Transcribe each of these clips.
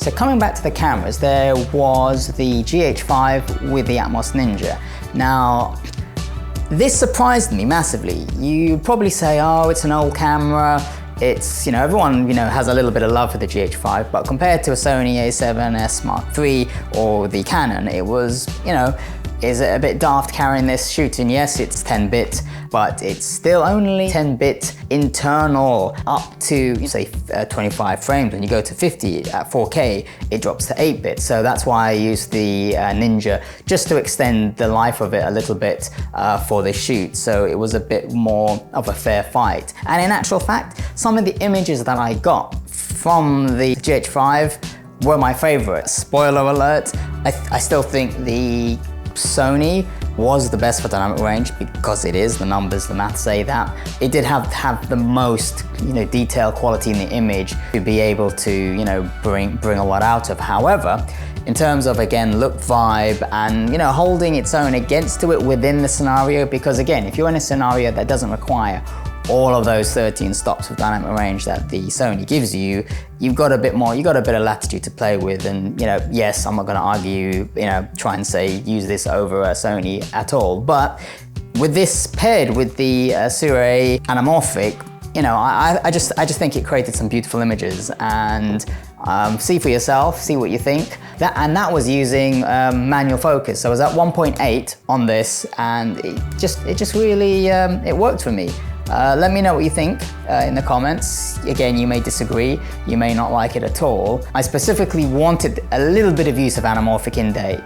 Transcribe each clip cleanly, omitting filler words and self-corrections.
So coming back to the cameras, there was the GH5 with the Atmos Ninja. Now, this surprised me massively. You'd probably say, oh, it's an old camera. It's, everyone, has a little bit of love for the GH5, but compared to a Sony A7S Mark III or the Canon, it was, is it a bit daft carrying this shooting? Yes, it's 10-bit, but it's still only 10-bit internal up to, say, 25 frames. When you go to 50 at 4K, it drops to 8-bit. So that's why I used the Ninja, just to extend the life of it a little bit for this shoot. So it was a bit more of a fair fight. And in actual fact, some of the images that I got from the GH5 were my favorite. Spoiler alert, I still think the Sony was the best for dynamic range, because it is, the numbers, the math say that. It did have the most, detail quality in the image to be able to, bring a lot out of. However, in terms of, again, look, vibe, and, holding its own against it within the scenario, because again, if you're in a scenario that doesn't require all of those 13 stops of dynamic range that the Sony gives you, you've got a bit of latitude to play with. And yes, I'm not going to argue, try and say use this over a Sony at all. But with this paired with the A7SIII anamorphic, I just think it created some beautiful images. And see for yourself, see what you think. That was using manual focus. So I was at 1.8 on this, and it just really it worked for me. Let me know what you think in the comments. Again, you may disagree, you may not like it at all. I specifically wanted a little bit of use of anamorphic in day,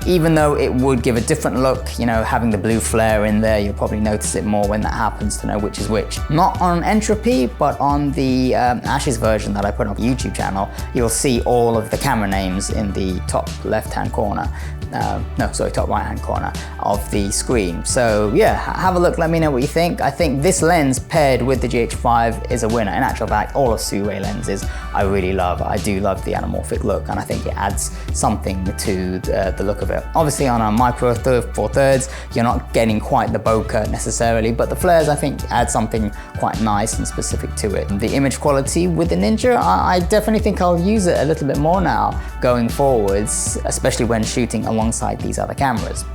even though it would give a different look, having the blue flare in there. You'll probably notice it more when that happens to know which is which. Not on Entropy, but on the Ashes version that I put on the YouTube channel, you'll see all of the camera names in the top left-hand corner. Top right-hand corner of the screen. So yeah, have a look, let me know what you think. I think this lens paired with the GH5 is a winner. In actual fact, all of A7SIII lenses I really love. I do love the anamorphic look, and I think it adds something to the look of it. Obviously on a micro four thirds, you're not getting quite the bokeh necessarily, but the flares I think add something quite nice and specific to it. The image quality with the Ninja, I definitely think I'll use it a little bit more now going forwards, especially when shooting alongside these other cameras.